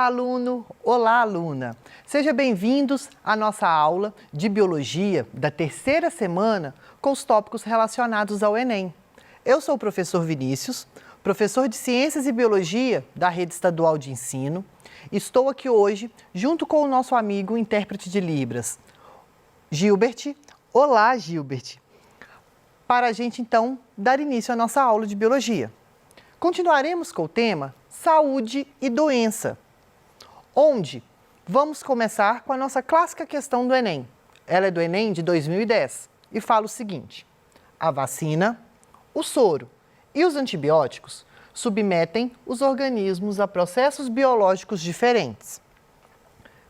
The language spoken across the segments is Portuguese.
Olá, aluno! Olá, aluna! Sejam bem-vindos à nossa aula de Biologia da terceira semana com os tópicos relacionados ao Enem. Eu sou o professor Vinícius, professor de Ciências e Biologia da Rede Estadual de Ensino. Estou aqui hoje junto com o nosso amigo intérprete de Libras, Gilbert. Olá, Gilbert! Para a gente, então, dar início à nossa aula de Biologia. Continuaremos com o tema Saúde e Doença, onde vamos começar com a nossa clássica questão do Enem. Ela é do Enem de 2010 e fala o seguinte: a vacina, o soro e os antibióticos submetem os organismos a processos biológicos diferentes.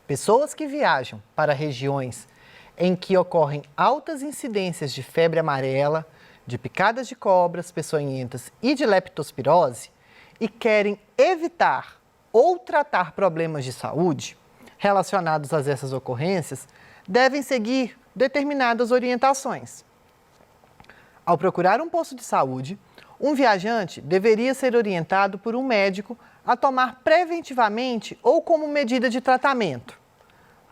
Pessoas que viajam para regiões em que ocorrem altas incidências de febre amarela, de picadas de cobras peçonhentas e de leptospirose e querem evitar ou tratar problemas de saúde relacionados a essas ocorrências, devem seguir determinadas orientações. Ao procurar um posto de saúde, um viajante deveria ser orientado por um médico a tomar preventivamente ou como medida de tratamento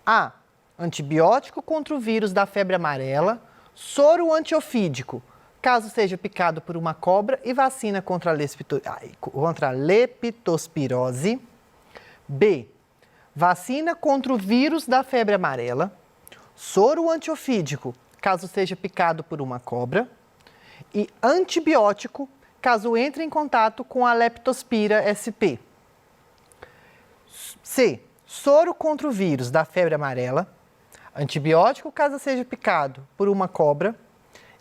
a antibiótico contra o vírus da febre amarela, soro antiofídico, caso seja picado por uma cobra, e vacina contra a leptospirose. B. Vacina contra o vírus da febre amarela, soro antiofídico, caso seja picado por uma cobra, e antibiótico, caso entre em contato com a leptospira sp. C. Soro contra o vírus da febre amarela, antibiótico, caso seja picado por uma cobra,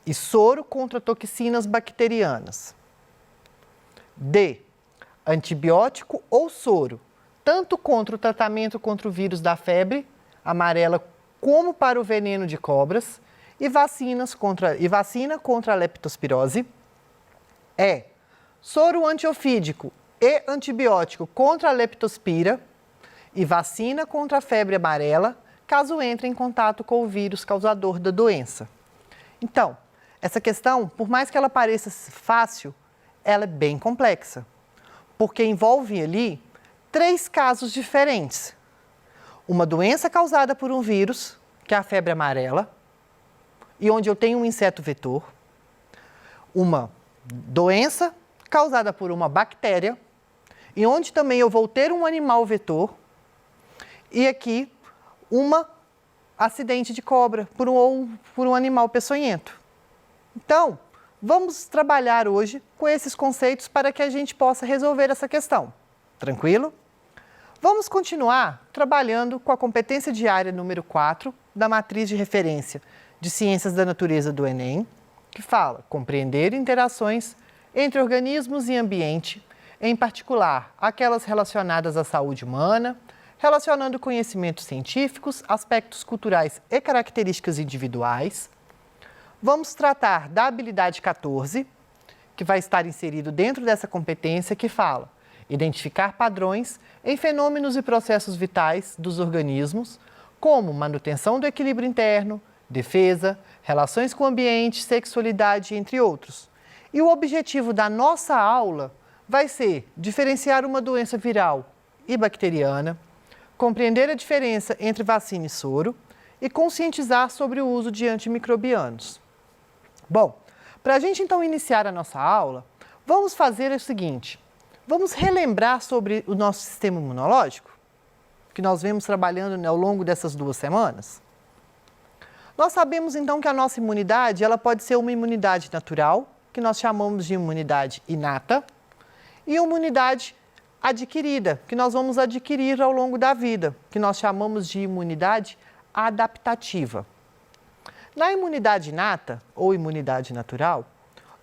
e soro contra toxinas bacterianas. D. Antibiótico ou soro, tanto contra o tratamento contra o vírus da febre amarela como para o veneno de cobras, e vacina contra a leptospirose. E. Soro antiofídico e antibiótico contra a leptospira e vacina contra a febre amarela, caso entre em contato com o vírus causador da doença. Então, essa questão, por mais que ela pareça fácil, ela é bem complexa, porque envolve ali 3 casos diferentes. Uma doença causada por um vírus, que é a febre amarela, e onde eu tenho um inseto vetor. Uma doença causada por uma bactéria, e onde também eu vou ter um animal vetor. E aqui, acidente de cobra por um animal peçonhento. Então, vamos trabalhar hoje com esses conceitos para que a gente possa resolver essa questão. Tranquilo? Vamos continuar trabalhando com a competência diária número 4 da matriz de referência de Ciências da Natureza do Enem, que fala compreender interações entre organismos e ambiente, em particular aquelas relacionadas à saúde humana, relacionando conhecimentos científicos, aspectos culturais e características individuais. Vamos tratar da habilidade 14, que vai estar inserido dentro dessa competência, que fala identificar padrões em fenômenos e processos vitais dos organismos, como manutenção do equilíbrio interno, defesa, relações com o ambiente, sexualidade, entre outros. E o objetivo da nossa aula vai ser diferenciar uma doença viral e bacteriana, compreender a diferença entre vacina e soro e conscientizar sobre o uso de antimicrobianos. Bom, para a gente então iniciar a nossa aula, vamos fazer o seguinte: vamos relembrar sobre o nosso sistema imunológico, que nós vemos trabalhando ao longo dessas 2 semanas. Nós sabemos então que a nossa imunidade, ela pode ser uma imunidade natural, que nós chamamos de imunidade inata, e imunidade adquirida, que nós vamos adquirir ao longo da vida, que nós chamamos de imunidade adaptativa. Na imunidade inata, ou imunidade natural,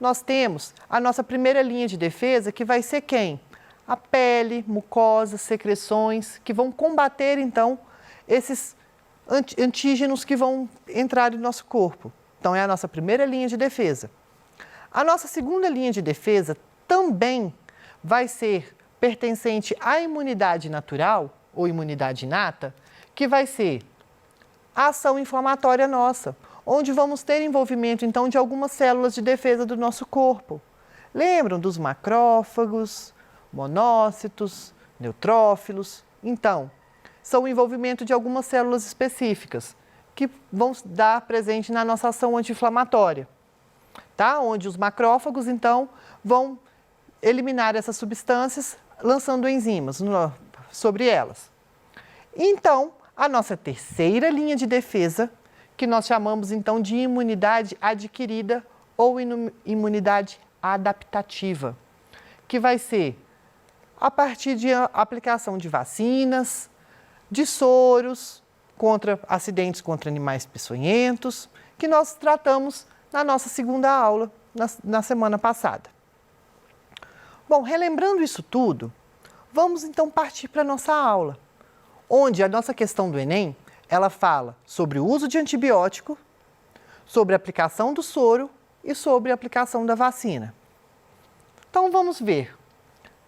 nós temos a nossa primeira linha de defesa, que vai ser quem? A pele, mucosas, secreções, que vão combater, então, esses antígenos que vão entrar no nosso corpo. Então, é a nossa primeira linha de defesa. A nossa segunda linha de defesa também vai ser pertencente à imunidade natural, ou imunidade inata, que vai ser a ação inflamatória nossa, onde vamos ter envolvimento, então, de algumas células de defesa do nosso corpo. Lembram dos macrófagos, monócitos, neutrófilos, então, são o envolvimento de algumas células específicas que vão dar presente na nossa ação anti-inflamatória, tá? Onde os macrófagos, então, vão eliminar essas substâncias, lançando enzimas sobre elas. Então, a nossa terceira linha de defesa, que nós chamamos, então, de imunidade adquirida ou imunidade adaptativa, que vai ser a partir de aplicação de vacinas, de soros contra acidentes contra animais peçonhentos, que nós tratamos na nossa segunda aula, na semana passada. Bom, relembrando isso tudo, vamos então partir para a nossa aula, onde a nossa questão do Enem, ela fala sobre o uso de antibiótico, sobre a aplicação do soro e sobre a aplicação da vacina. Então vamos ver.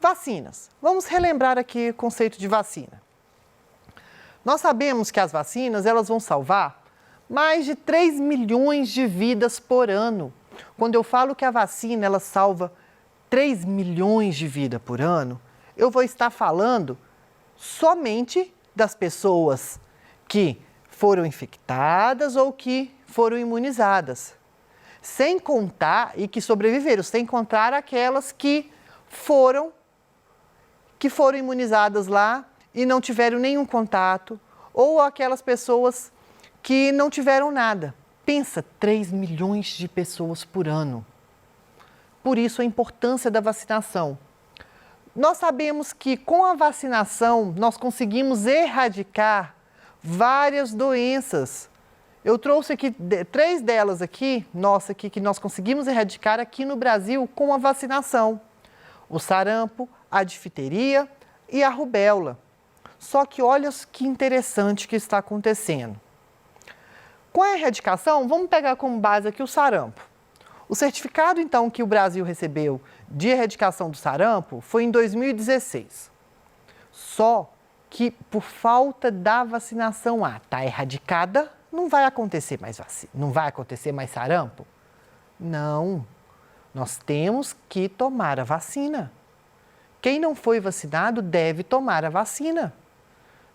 Vacinas. Vamos relembrar aqui o conceito de vacina. Nós sabemos que as vacinas, elas vão salvar mais de 3 milhões de vidas por ano. Quando eu falo que a vacina, ela salva 3 milhões de vidas por ano, eu vou estar falando somente das pessoas que foram infectadas ou que foram imunizadas. Sem contar, e que sobreviveram, sem contar aquelas que foram imunizadas lá e não tiveram nenhum contato, ou aquelas pessoas que não tiveram nada. Pensa, 3 milhões de pessoas por ano. Por isso a importância da vacinação. Nós sabemos que com a vacinação nós conseguimos erradicar várias doenças. Eu trouxe aqui 3 delas aqui, que nós conseguimos erradicar aqui no Brasil com a vacinação. O sarampo, a difteria e a rubéola. Só que olha que interessante que está acontecendo. Com a erradicação, vamos pegar como base aqui o sarampo. O certificado, então, que o Brasil recebeu de erradicação do sarampo foi em 2016. Só que por falta da vacinação, está erradicada, não vai acontecer mais vacina, não vai acontecer mais sarampo? Não, nós temos que tomar a vacina. Quem não foi vacinado deve tomar a vacina.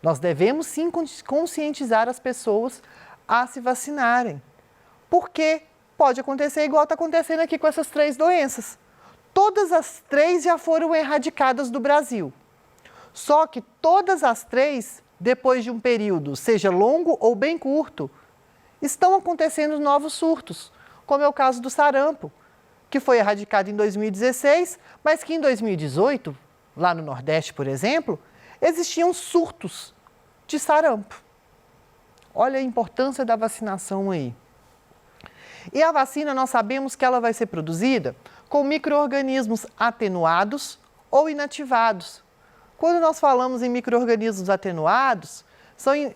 Nós devemos sim conscientizar as pessoas a se vacinarem. Porque pode acontecer igual está acontecendo aqui com essas 3 doenças. Todas as 3 já foram erradicadas do Brasil. Só que todas as 3, depois de um período, seja longo ou bem curto, estão acontecendo novos surtos, como é o caso do sarampo, que foi erradicado em 2016, mas que em 2018, lá no Nordeste, por exemplo, existiam surtos de sarampo. Olha a importância da vacinação aí. E a vacina, nós sabemos que ela vai ser produzida com micro-organismos atenuados ou inativados. Quando nós falamos em micro-organismos atenuados,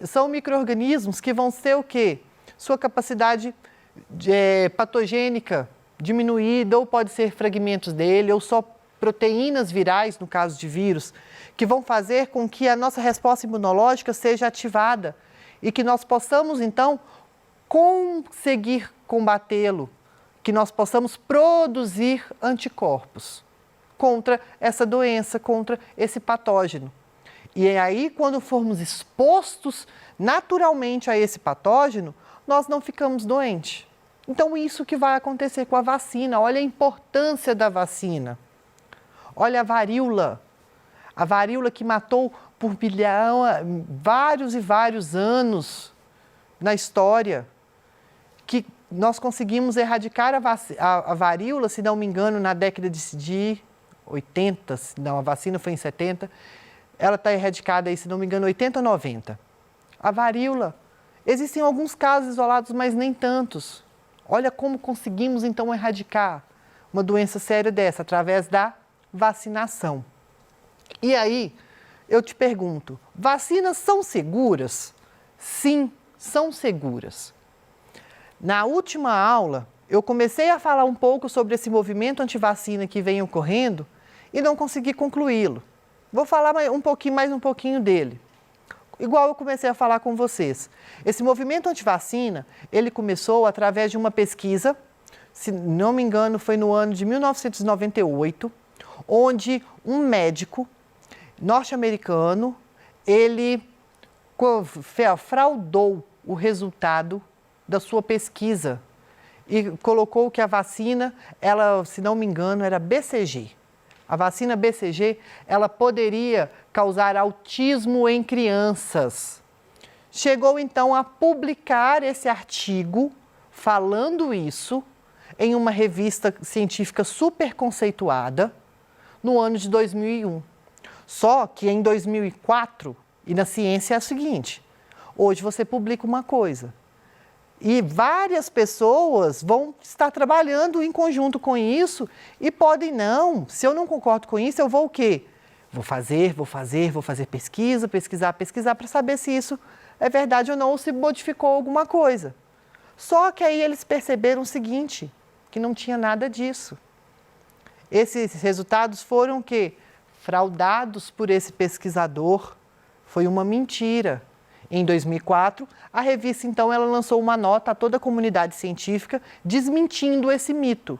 são micro-organismos que vão ser o quê? Sua capacidade patogênica diminuída, ou pode ser fragmentos dele, ou só proteínas virais, no caso de vírus, que vão fazer com que a nossa resposta imunológica seja ativada e que nós possamos, então, conseguir combatê-lo, que nós possamos produzir anticorpos contra essa doença, contra esse patógeno. E é aí, quando formos expostos naturalmente a esse patógeno, nós não ficamos doentes. Então, isso que vai acontecer com a vacina. Olha a importância da vacina. Olha a varíola que matou por vários e vários anos na história, que nós conseguimos erradicar a varíola, se não me engano, na década de 80, não, a vacina foi em 70, ela está erradicada aí, se não me engano, 80 ou 90. A varíola, existem alguns casos isolados, mas nem tantos. Olha como conseguimos, então, erradicar uma doença séria dessa, através da vacinação. E aí, eu te pergunto, vacinas são seguras? Sim, são seguras. Na última aula, eu comecei a falar um pouco sobre esse movimento antivacina que vem ocorrendo e não consegui concluí-lo. Vou falar mais um pouquinho dele. Igual eu comecei a falar com vocês. Esse movimento antivacina, ele começou através de uma pesquisa, se não me engano, foi no ano de 1998, onde um médico norte-americano, ele fraudou o resultado da sua pesquisa e colocou que a vacina, ela, se não me engano, era BCG. A vacina BCG, ela poderia causar autismo em crianças. Chegou então a publicar esse artigo falando isso em uma revista científica super conceituada no ano de 2001. Só que em 2004, e na ciência é o seguinte, hoje você publica uma coisa e várias pessoas vão estar trabalhando em conjunto com isso e podem não, se eu não concordo com isso, eu vou o quê? Vou fazer pesquisar para saber se isso é verdade ou não, ou se modificou alguma coisa. Só que aí eles perceberam o seguinte, que não tinha nada disso. Esses resultados foram o quê? Fraudados por esse pesquisador. Foi uma mentira. Em 2004, a revista, então, ela lançou uma nota a toda a comunidade científica desmentindo esse mito.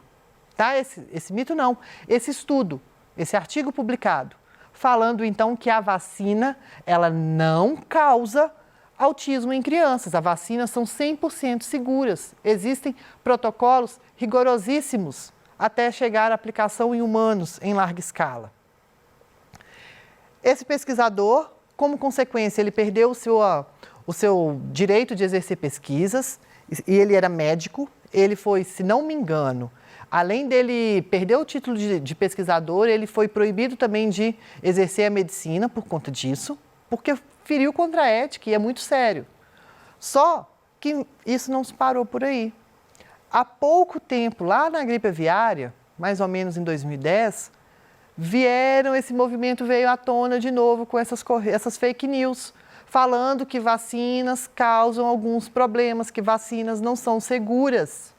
Tá? Esse mito não, esse estudo, esse artigo publicado, falando, então, que a vacina, ela não causa autismo em crianças. As vacinas são 100% seguras. Existem protocolos rigorosíssimos até chegar à aplicação em humanos em larga escala. Esse pesquisador, como consequência, ele perdeu o seu direito de exercer pesquisas, e ele era médico. Ele foi, se não me engano, além dele perder o título de pesquisador, ele foi proibido também de exercer a medicina por conta disso, porque feriu contra a ética e é muito sério. Só que isso não se parou por aí. Há pouco tempo, lá na gripe aviária, mais ou menos em 2010, esse movimento veio à tona de novo com essas fake news, falando que vacinas causam alguns problemas, que vacinas não são seguras.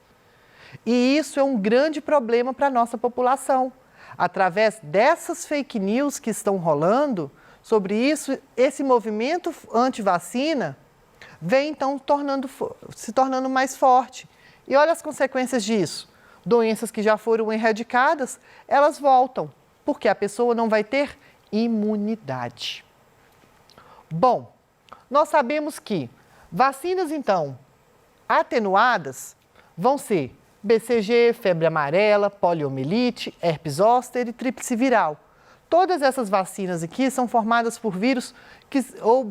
E isso é um grande problema para a nossa população. Através dessas fake news que estão rolando sobre isso, esse movimento anti-vacina vem então se tornando mais forte. E olha as consequências disso. Doenças que já foram erradicadas, elas voltam, porque a pessoa não vai ter imunidade. Bom, nós sabemos que vacinas, então, atenuadas vão ser BCG, febre amarela, poliomielite, herpes zoster e tríplice viral. Todas essas vacinas aqui são formadas por vírus ou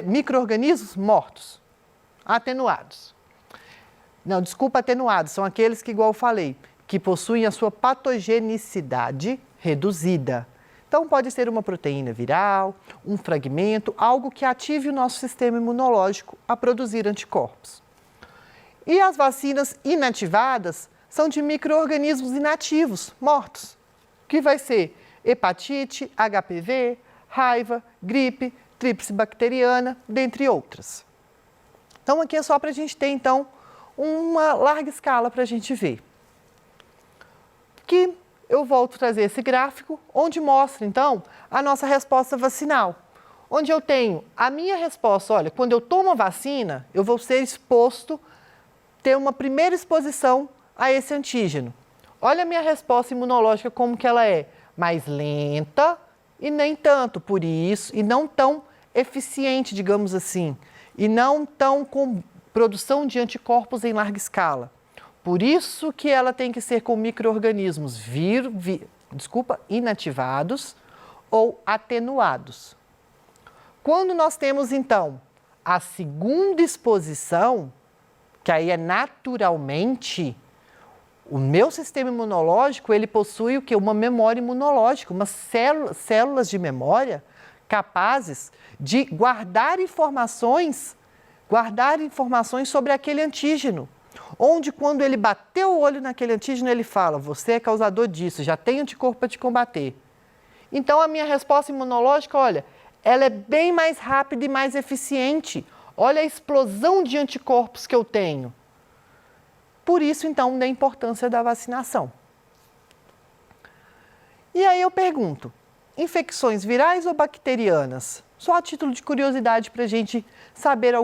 micro-organismos mortos, atenuados. Não, desculpa, atenuados, são aqueles que, igual eu falei, que possuem a sua patogenicidade reduzida. Então, pode ser uma proteína viral, um fragmento, algo que ative o nosso sistema imunológico a produzir anticorpos. E as vacinas inativadas são de micro-organismos inativos, mortos, que vai ser hepatite, HPV, raiva, gripe, tríplice bacteriana, dentre outras. Então, aqui é só para a gente ter, então, uma larga escala para a gente ver. Que eu volto a trazer esse gráfico, onde mostra, então, a nossa resposta vacinal. Onde eu tenho a minha resposta, olha, quando eu tomo a vacina, eu vou ser exposto, ter uma primeira exposição a esse antígeno. Olha a minha resposta imunológica como que ela é, mais lenta e nem tanto, por isso, e não tão eficiente, digamos assim, e não tão com produção de anticorpos em larga escala. Por isso que ela tem que ser com micro-organismos inativados ou atenuados. Quando nós temos, então, a segunda exposição, que aí é naturalmente, o meu sistema imunológico, ele possui o quê? Uma memória imunológica, umas células de memória capazes de guardar informações sobre aquele antígeno. Onde, quando ele bateu o olho naquele antígeno, ele fala, você é causador disso, já tem anticorpo para te combater. Então, a minha resposta imunológica, olha, ela é bem mais rápida e mais eficiente. Olha a explosão de anticorpos que eu tenho. Por isso, então, da importância da vacinação. E aí eu pergunto, infecções virais ou bacterianas? Só a título de curiosidade para a gente saber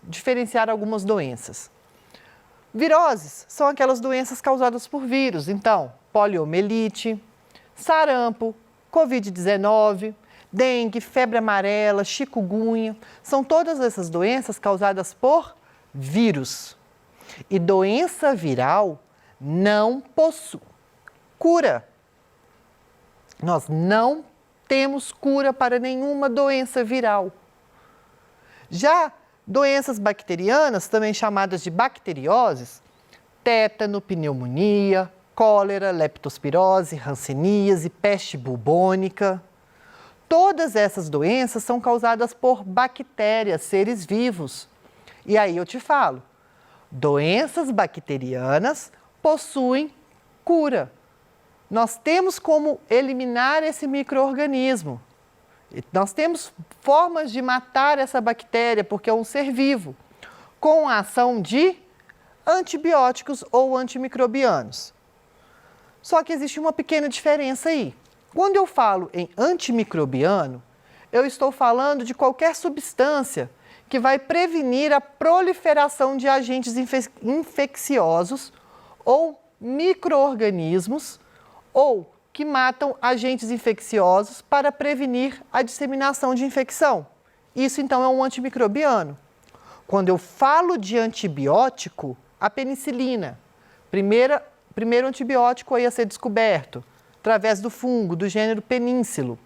diferenciar algumas doenças. Viroses são aquelas doenças causadas por vírus, então, poliomielite, sarampo, Covid-19, dengue, febre amarela, chikungunya, são todas essas doenças causadas por vírus. E doença viral não possui cura. Nós não temos cura para nenhuma doença viral. Já doenças bacterianas, também chamadas de bacterioses, tétano, pneumonia, cólera, leptospirose, hanseníase, peste bubônica. Todas essas doenças são causadas por bactérias, seres vivos. E aí eu te falo, doenças bacterianas possuem cura. Nós temos como eliminar esse micro-organismo. Nós temos formas de matar essa bactéria, porque é um ser vivo, com a ação de antibióticos ou antimicrobianos. Só que existe uma pequena diferença aí. Quando eu falo em antimicrobiano, eu estou falando de qualquer substância que vai prevenir a proliferação de agentes infecciosos ou micro-organismos ou que matam agentes infecciosos para prevenir a disseminação de infecção. Isso, então, é um antimicrobiano. Quando eu falo de antibiótico, a penicilina, primeiro antibiótico aí a ser descoberto, através do fungo, do gênero Penicillium.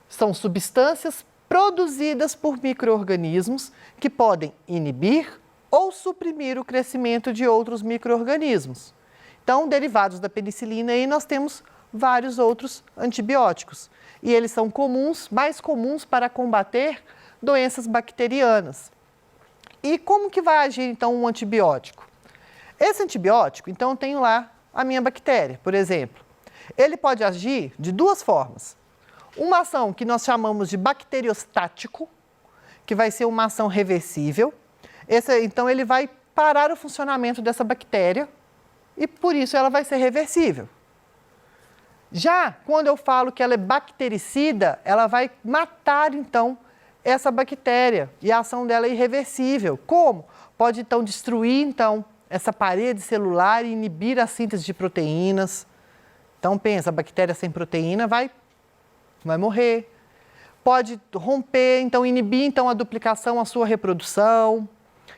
São substâncias produzidas por micro-organismos que podem inibir ou suprimir o crescimento de outros micro-organismos. Então, derivados da penicilina, aí nós temos vários outros antibióticos. E eles são mais comuns para combater doenças bacterianas. E como que vai agir, então, um antibiótico? Esse antibiótico, então, eu tenho lá a minha bactéria, por exemplo. Ele pode agir de duas formas. Uma ação que nós chamamos de bacteriostático, que vai ser uma ação reversível. Então, ele vai parar o funcionamento dessa bactéria e, por isso, ela vai ser reversível. Já quando eu falo que ela é bactericida, ela vai matar, então, essa bactéria e a ação dela é irreversível. Como? Pode, então, destruir, então, essa parede celular e inibir a síntese de proteínas. Então, pensa, a bactéria sem proteína vai morrer. Pode romper, então, inibir, então, a duplicação, a sua reprodução.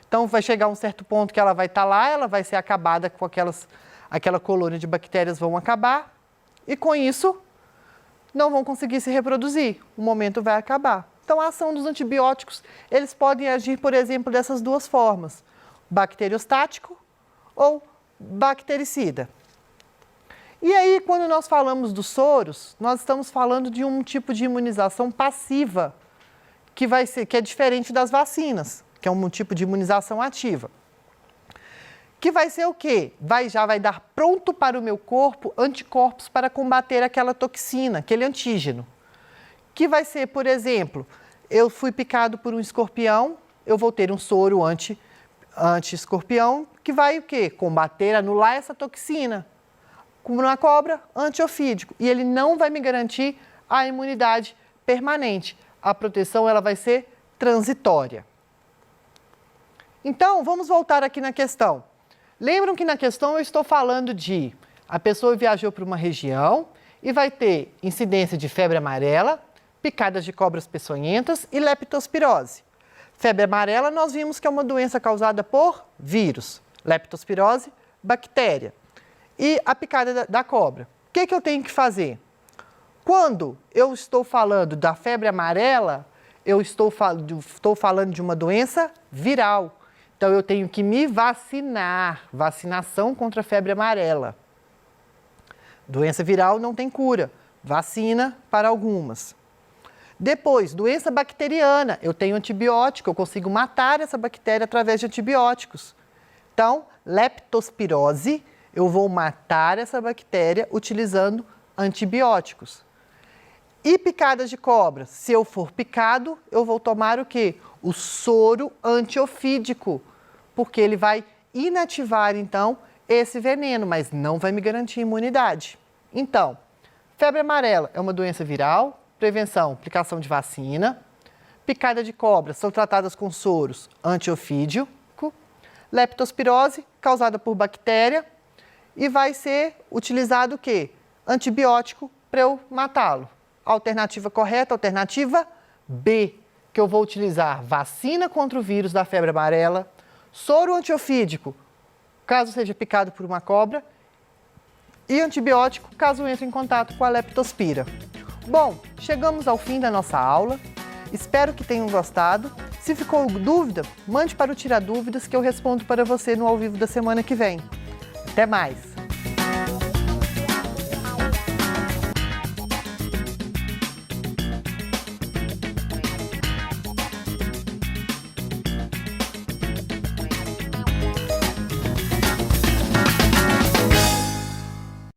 Então, vai chegar um certo ponto que ela vai estar lá, ela vai ser acabada com aquela colônia de bactérias vão acabar. E, com isso, não vão conseguir se reproduzir. O momento vai acabar. Então, a ação dos antibióticos, eles podem agir, por exemplo, dessas duas formas. Bacteriostático ou bactericida. E aí, quando nós falamos dos soros, nós estamos falando de um tipo de imunização passiva, que é diferente das vacinas, que é um tipo de imunização ativa. Que vai ser o quê? Já vai dar pronto para o meu corpo anticorpos para combater aquela toxina, aquele antígeno. Que vai ser, por exemplo, eu fui picado por um escorpião, eu vou ter um soro anti-escorpião, que vai o quê? Combater, anular essa toxina. Como na cobra, antiofídico. E ele não vai me garantir a imunidade permanente. A proteção ela vai ser transitória. Então, vamos voltar aqui na questão. Lembram que na questão eu estou falando de a pessoa viajou para uma região e vai ter incidência de febre amarela, picadas de cobras peçonhentas e leptospirose. Febre amarela nós vimos que é uma doença causada por vírus, leptospirose, bactéria. E a picada da cobra. O que eu tenho que fazer? Quando eu estou falando da febre amarela, eu estou falando de uma doença viral. Então, eu tenho que me vacinar. Vacinação contra a febre amarela. Doença viral não tem cura. Vacina para algumas. Depois, doença bacteriana. Eu tenho antibiótico, eu consigo matar essa bactéria através de antibióticos. Então, leptospirose, eu vou matar essa bactéria utilizando antibióticos. E picadas de cobra? Se eu for picado, eu vou tomar o quê? O soro antiofídico, porque ele vai inativar, então, esse veneno, mas não vai me garantir imunidade. Então, febre amarela é uma doença viral, prevenção, aplicação de vacina. Picada de cobra são tratadas com soros antiofídico. Leptospirose, causada por bactéria. E vai ser utilizado o quê? Antibiótico para eu matá-lo. Alternativa correta, alternativa B, que eu vou utilizar vacina contra o vírus da febre amarela, soro antiofídico, caso seja picado por uma cobra, e antibiótico, caso entre em contato com a leptospira. Bom, chegamos ao fim da nossa aula. Espero que tenham gostado. Se ficou dúvida, mande para o Tira Dúvidas que eu respondo para você no ao vivo da semana que vem. Até mais!